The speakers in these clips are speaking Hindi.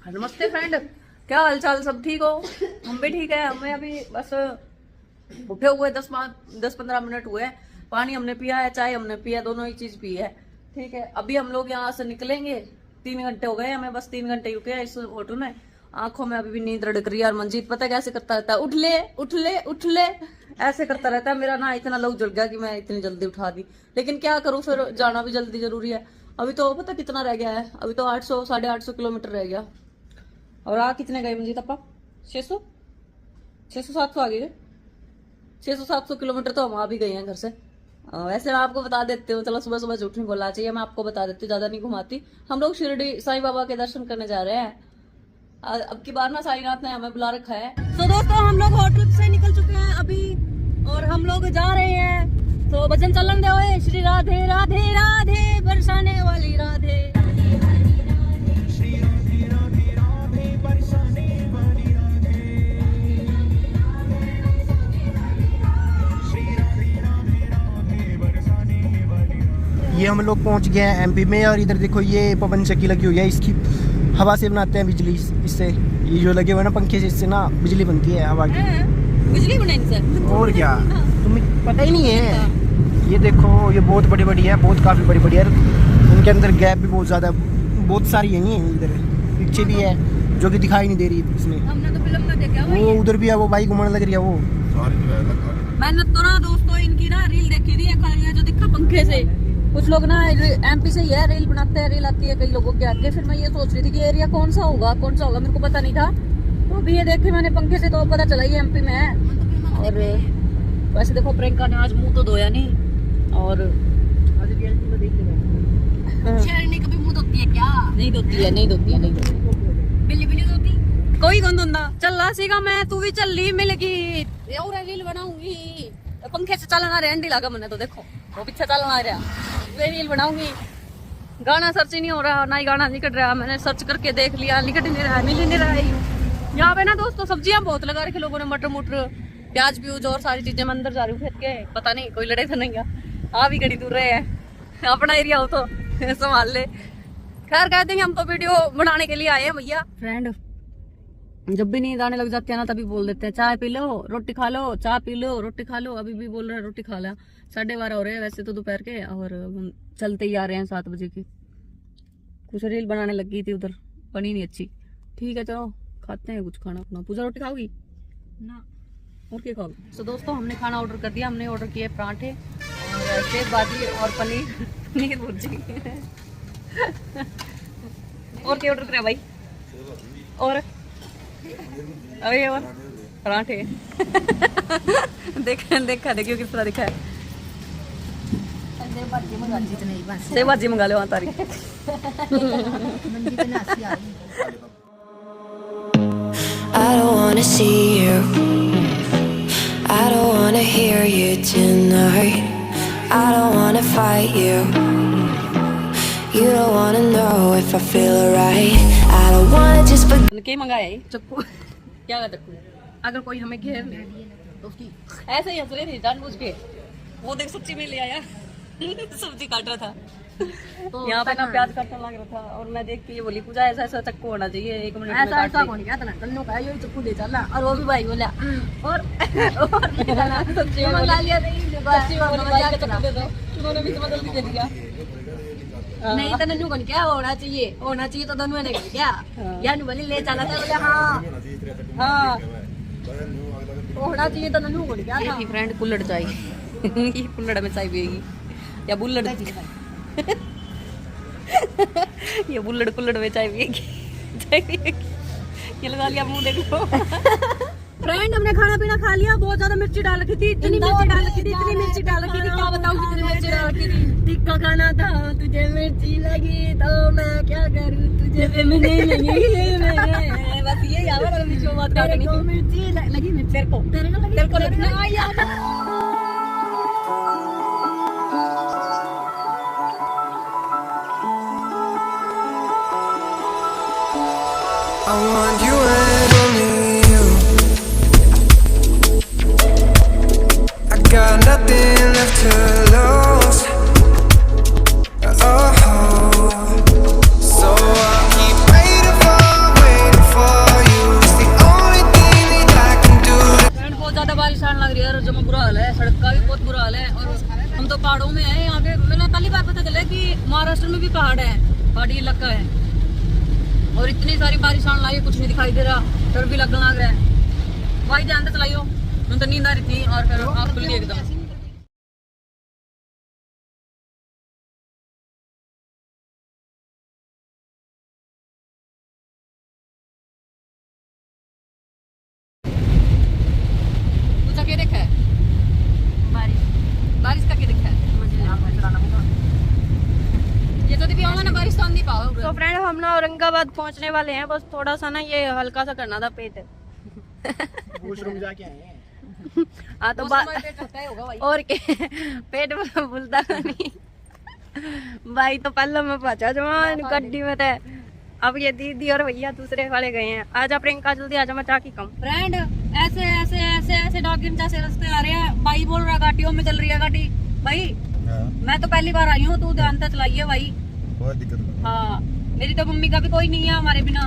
नमस्ते फ्रेंड, क्या हाल चाल? सब ठीक हो? हम भी ठीक है। हमें अभी बस उठे हुए 10-15 मिनट हुए। पानी हमने पिया है, चाय हमने पिया, दोनों ही चीज पी है। ठीक है, अभी हम लोग यहाँ से निकलेंगे। 3 घंटे हो गए हमें, बस 3 घंटे रुके हैं इस होटल में। आंखों में अभी भी नींद रड़क रही है। और मंजीत पता कैसे करता रहता है, उठ ले उठ ले उठ ले, ऐसे करता रहता है। मेरा ना इतना लहू जल गया कि मैं इतनी जल्दी उठा दी, लेकिन क्या करूँ, फिर जाना भी जल्दी जरूरी है। अभी तो पता कितना रह गया है, अभी तो 800 850 किलोमीटर रह गया। और आ कितने गए मंजीत अपा? 600 700 आ गए। 600-700 किलोमीटर तो हम आ भी गए हैं घर से। वैसे मैं आपको बता देती हूँ, चलो सुबह सुबह झूठ नहीं बोलना चाहिए, मैं आपको बता देती हूँ, ज्यादा नहीं घुमाती। हम लोग शिरडी साईं बाबा के दर्शन करने जा रहे हैं। अब की बार ना साईनाथ ने हमें बुला रखा है। तो दोस्तों हम लोग होटल से निकल चुके हैं अभी, और हम लोग जा रहे हैं। तो भजन चलन दे हुए, श्री राधे राधे राधे बरसाने वाली राधे। ये हम लोग पहुंच गए हैं एमपी में। और इधर देखो ये पवन चक्की लगी हुई है, इसकी हवा से बनाते हैं बिजली। इससे ये जो लगे हुए ना पंखे से, इससे ना बिजली बनती है हवा की। बिजली बनाई सर? और क्या तुम्हें पता ही नहीं है? ये देखो ये बहुत बड़ी बड़ी है, बहुत काफ़ी बड़ी बड़ी है। उनके अंदर गैप भी बहुत ज़्यादा, बहुत सारी है। नहीं इधर पीछे भी है जो कि दिखाई नहीं दे रही इसमें। हमने तो फिल्म में देखा वो उधर भी है, वो बाइक घुमाने लग रही है वो। मैंने तो ना दोस्तों इनकी ना रील देखी थी, खालियां जो दिखा पंखे से। कुछ लोग ना एमपी से ही है, रील बनाते हैं, रील आती है कई लोगों के आगे। फिर मैं ये सोच रही थी कि एरिया कौन सा होगा मेरे को पता नहीं था। तो अभी ये देखे मैंने पंखे से, तो पता चला ये एमपी में है। और वैसे देखो प्रियंका ने आज मुंह तो धोया नहीं, और कभी मुंह धोती है क्या? नहीं धोती है, नहीं धोती है, नहीं धोती। बिल्ली बिल्ली धोती कोई कौन धोंदा? चल रहा सीगा मैं, तू भी चल ली मिलेगी। और रील बनाऊंगी, पंखे से चलना रहा हैंडी लगा मैंने तो, देखो वो पीछे चलना रहा, वे रील बनाऊंगी। गाना सर्च ही नहीं हो रहा, ना ही गाना निकल रहा। मैंने सर्च करके देख लिया, निकट नहीं रहा, मिल ही नहीं रहा है। यहाँ पे ना दोस्तों सब्जियां बहुत लगा रखी लोगों ने, मटर मुटर प्याज प्यूज और सारी चीजें। मैं अंदर जा रही हूँ फेंक के, पता नहीं कोई लड़े तो नहीं है। आ भी घड़ी दूर रहे हैं, अपना एरिया हो तो संभाल ले। खैर कहते हैं हम तो वीडियो बनाने के लिए आए हैं भैया। फ्रेंड जब भी नींद आने लग जाती है ना, तभी बोल देते हैं चाय पी लो रोटी खा लो, चाय पी लो रोटी खा लो। अभी भी बोल रहे हैं रोटी खा लो। 12:30 हो रहे हैं वैसे तो दोपहर के, और हम चलते ही आ रहे हैं 7 बजे की। कुछ रील बनाने लगी थी उधर, बनी नहीं अच्छी। ठीक है चलो खाते हैं कुछ खाना अपना। पूजा रोटी खाओगी ना? और क्या खाओगी? तो दोस्तों हमने खाना ऑर्डर कर दिया। हमने ऑर्डर किए पराठे और सेव भाजी और पनीर भुर्जी। और क्या ऑर्डर करा भाई? और अरे और पराठे। देखा देखियो किस तरह दिखा है। सेव भाजी मंगा लो तारी। I don't wanna see you, I don't wanna hear you tonight, I don't wanna fight you, you don't wanna know if I feel alright, I don't wanna just forget. क्या मंगाया है? चक्कू। क्या का चक्कू? अगर कोई हमें घेर ले तो उसकी ऐसे ही हंस रही थी जानबूझ के। वो देख सच्ची में ले आया। सब्जी काट रहा था तो यहाँ पे ना प्याज काटने लग रहा था, और मैं देख के ये बोली पूजा ऐसा ऐसा चक्कू होना चाहिए, 1 मिनट में ऐसा ऐसा कौन कहता ना, तन्नू का ये चक्कू ले चला। और वो भी भाई बोला और सब्जी मंगा लिया नहीं, सब्जी भाई का चक्कू दे दो। उन्होंने भी जल्दी दे दिया। नहीं तो नन्नू कौन क्या होना चाहिए तो तन्नू ने कहा क्या या नु बोली ले चला था, बोले हाँ होना चाहिए तो नन्नू कौन क्या था। फ्रेंड कुल्हड़ चाय। ये कुल्हड़ में चाय पिएगी या बुल्लड़? ये बुल्लड़ कुल्हड़ में चाय पिएगी। ये लगा लिया मुंह देखो। फ्रेंड हमने खाना पीना खा लिया। बहुत ज्यादा मिर्ची डाल रखी थी, इतनी मिर्ची डाल रखी थी, इतनी मिर्ची डाल रखी थी, क्या बताऊं कितनी मिर्ची डाल रखी थी। टिक्का खाना था, तुझे मिर्ची लगी तो मैं क्या करूं, तुझे नहीं लगी। बस ये याद है मिर्ची बात तेरे को मिर्ची लगी, तेरे को लगना याद। I want you and only you, I got nothing left to lose, oh, so I keep waiting for a way पहाड़ी इलाका है और इतनी सारी बारिश आने लगी, कुछ नहीं दिखाई दे रहा, डर भी लगने लग रहा है। भाई ध्यान से चलाइयो, मुझे तो नींद आ रही थी और फिर आँख खुल गई एकदम। पूछा क्या देखा है? बारिश का क्या देखा है? ये तो भी आओगे ना बारिश तो हम नहीं पाओगे। तो फ्रेंड हम ना औरंगाबाद पहुंचने वाले हैं, बस थोड़ा सा ना ये हल्का सा करना था पेट। वॉशरूम जाके आए हैं। हाँ तो और क्या पेट भूलता नहीं भाई। तो पहले मैं पहुंचा जवान गड्डी में थे, अब ये दीदी और भैया दूसरे वाले गए हैं। आजा प्रियंका जल्दी आजा, मैं चाकी कम। फ्रेंड ऐसे ऐसे ऐसे ऐसे डॉक्यूमेंट से रास्ते आ रहे हैं। भाई बोल रहा गाड़ियों में चल रही है गाड़ी। भाई मैं तो पहली बार आई हूँ, तू ध्यान से चलाइए भाई। बहुत दिक्कत। हाँ मेरी तो मम्मी का भी कोई नहीं है हमारे बिना।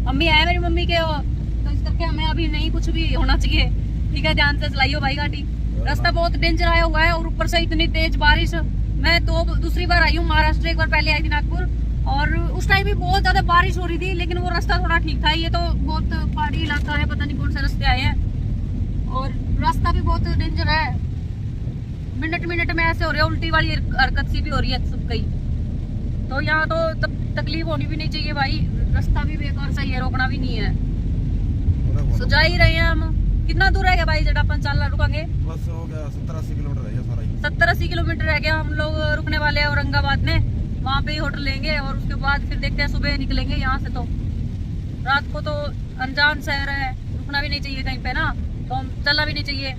मम्मी है मेरी मम्मी के, तो इस करके हमें अभी नहीं कुछ भी होना चाहिए। ठीक है ध्यान से चलाइयो भाई गाड़ी। रास्ता बहुत डेंजर आया हुआ है और ऊपर से इतनी तेज बारिश। मैं तो दूसरी बार आई हूँ महाराष्ट्र, एक बार पहले आई थी नागपुर, और उस टाइम भी बहुत ज्यादा बारिश हो रही थी, लेकिन वो रास्ता थोड़ा ठीक था। ये तो बहुत पहाड़ी इलाका है, पता नहीं कौन से रास्ते आए हैं और रास्ता भी बहुत डेंजर है। मिनट मिनट में ऐसे हो रही है, उल्टी वाली हरकत सी भी हो रही है सब कहीं। तो यहाँ तो तब तकलीफ होनी भी नहीं चाहिए भाई। रास्ता भी बेकार सही है, रोकना भी नहीं है। सो जा ही रहे हैं हम। कितना दूर रह गया भाई जरा अपन चाल रुकेंगे? बस हो गया 70-80 किलोमीटर रह गया सारा ही। 70-80 किलोमीटर रह गया। हम लोग रुकने वाले हैं औरंगाबाद में, वहाँ पे ही होटल लेंगे और उसके बाद फिर देखते हैं सुबह निकलेंगे यहाँ से। तो रात को तो अनजान शहर है, रुकना भी नहीं चाहिए कहीं पे ना, तो हम चलना भी नहीं चाहिए।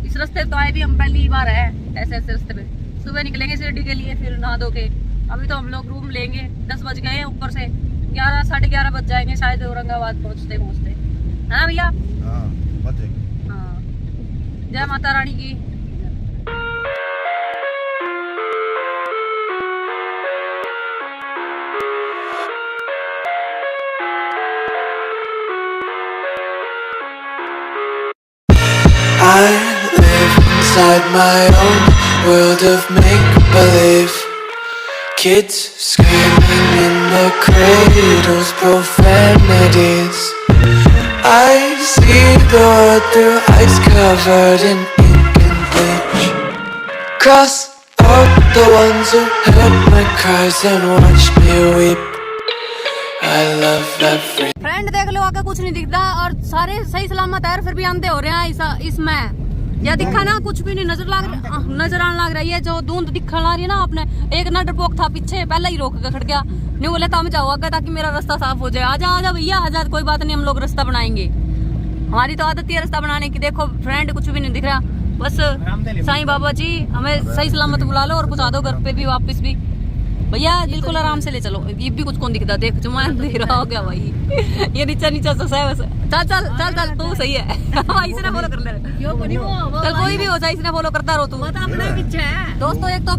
इस रास्ते तो आए भी हम पहली बार है ऐसे ऐसे रास्ते पे। सुबह निकलेंगे शिरडी के लिए, फिर नहा धो के अभी तो हम लोग रूम लेंगे। 10 बज गए हैं, ऊपर से 11 साढ़े 11 बज जाएंगे शायद औरंगाबाद पहुँचते पहुँचते, है ना भैया? हाँ बच जाएंगे। हाँ जय माता रानी की। I live inside my own world of make-believe. Kids screaming in the cradles, profanities. I see the world through ice covered in ink and bleach. Cross out the ones who heard my cries and watched me weep. I love every friend देख लो आगे कुछ नहीं दिखता और सारे सही सलामत है, फिर भी अंधे हो रहे हैं इसमें। या दिखा ना कुछ भी नहीं नजर आने लग रही है। जो धुंध दिखने लग रही है ना, आपने एक ना डरपोक था पीछे, पहले ही रोक के खड़ गया। नहीं बोले तो हम जाओ आगे ताकि मेरा रास्ता साफ हो जाए। आजा आजा भैया आजा, कोई बात नहीं, हम लोग रास्ता बनाएंगे। हमारी तो आदत है रास्ता बनाने की। देखो फ्रेंड कुछ भी नहीं दिख रहा, बस साईं बाबा जी हमें सही सलामत बुला लो और पहुंचा दो घर पे भी वापस भी। भैया बिल्कुल आराम से ले चलो। ये भी कुछ कौन दिखता, देख जुमान दे रहा हो गया भाई। ये नीचा नीचा सा है बस। चल चल चल चल तू सही है। इसे ना फॉलो कर ले, चल कोई भी हो जाए इसे फॉलो करता रहो तू। दोस्तों एक तो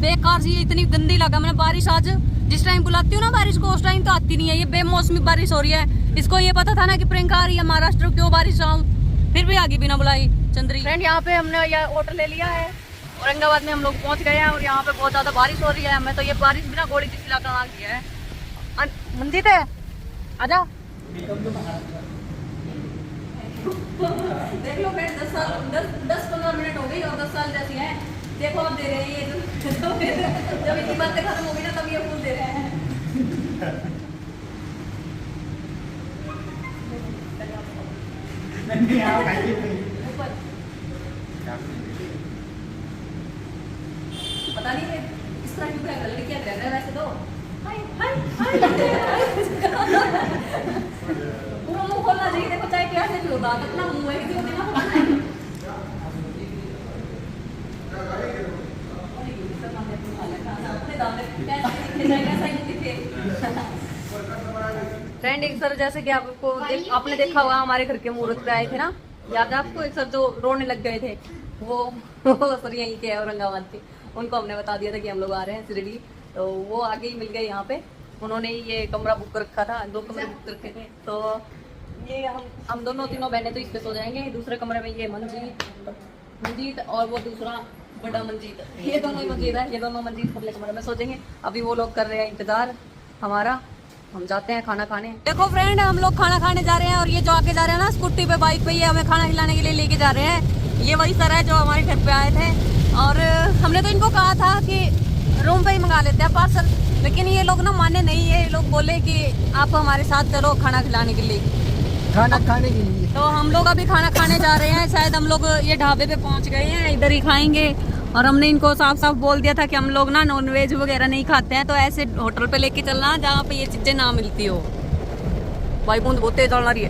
बेकार सी इतनी गंदी लगा मैंने बारिश आज। जिस टाइम बुलाती हूँ ना बारिश को, उस टाइम तो आती नहीं है। ये बेमौसमी बारिश हो रही है। इसको ये पता था ना कि प्रियंका आ रही है महाराष्ट्र, क्यों बारिश आऊँ, फिर भी आगे बिना बुलाई चंद्री। फ्रेंड यहाँ पे हमने होटल ले लिया है, औरंगाबाद में हम लोग पहुंच गए हैं और यहाँ पे बहुत ज्यादा बारिश हो रही है। मैं तो ये बारिश बिना घोड़ी की इलाका आ गया है। मंदिर है आजा। देख लो फ्रेंड 10-15 मिनट हो गई और 10 साल जैसी है। देखो अब दे रहे हैं ये जब इतनी बातें खत्म हो गई ना तब ये फूल दे रहे हैं। पता नहीं इस तरह क्यों लड़कियां रह रहे हैं वैसे तो। हाय हाय हाय पूरा मुंह खोलना चाहिए। देखो चाहे कैसे भी होता अपना मुंह है, किसी को देना पड़ता है। फ्रेंड एक सर जैसे कि आपको आपने देखा हुआ हमारे घर के मुहूर्त पे आए थे ना, याद है आपको? एक सर जो रोने लग गए थे, वो सर यहीं के औरंगाबाद के। उनको हमने बता दिया था कि हम लोग आ रहे हैं शिरडी, तो वो आगे ही मिल गए यहाँ पे। उन्होंने ये कमरा बुक कर रखा था, 2 कमरे बुक कर रखे थे। तो ये हम दोनों तीनों बहनें तो इस पे सो जाएंगे। दूसरे कमरे में ये मंजीत और वो दूसरा बड़ा मंजीत, ये दोनों ही मंजीत है, ये दोनों मंजीत पब्लिक कमरे में सोचेंगे। अभी वो लोग कर रहे हैं इंतजार हमारा, हम जाते हैं खाना खाने। देखो फ्रेंड, हम लोग खाना खाने जा रहे हैं और ये जो आके जा रहे हैं ना स्कूटी पे बाइक पे, ये हमें खाना खिलाने के लिए लेके जा रहे हैं। ये वही सर है जो हमारे घर पे आए थे और हमने तो इनको कहा था कि रूम पे ही मंगा लेते हैं पार्सल, लेकिन ये लोग ना माने नहीं है। ये लोग बोले कि आप हमारे साथ चलो खाना खिलाने के लिए, खाना खाने के लिए। तो हम लोग अभी खाना खाने जा रहे हैं। शायद हम लोग ये ढाबे पे पहुंच गए हैं, इधर ही खाएंगे। और हमने इनको साफ साफ बोल दिया था कि हम लोग ना नॉनवेज वगैरह नहीं खाते हैं, तो ऐसे होटल पे लेके चलना जहाँ पे ये चीजें ना मिलती हो। भाई बूंद बहुत तेज चल रही है।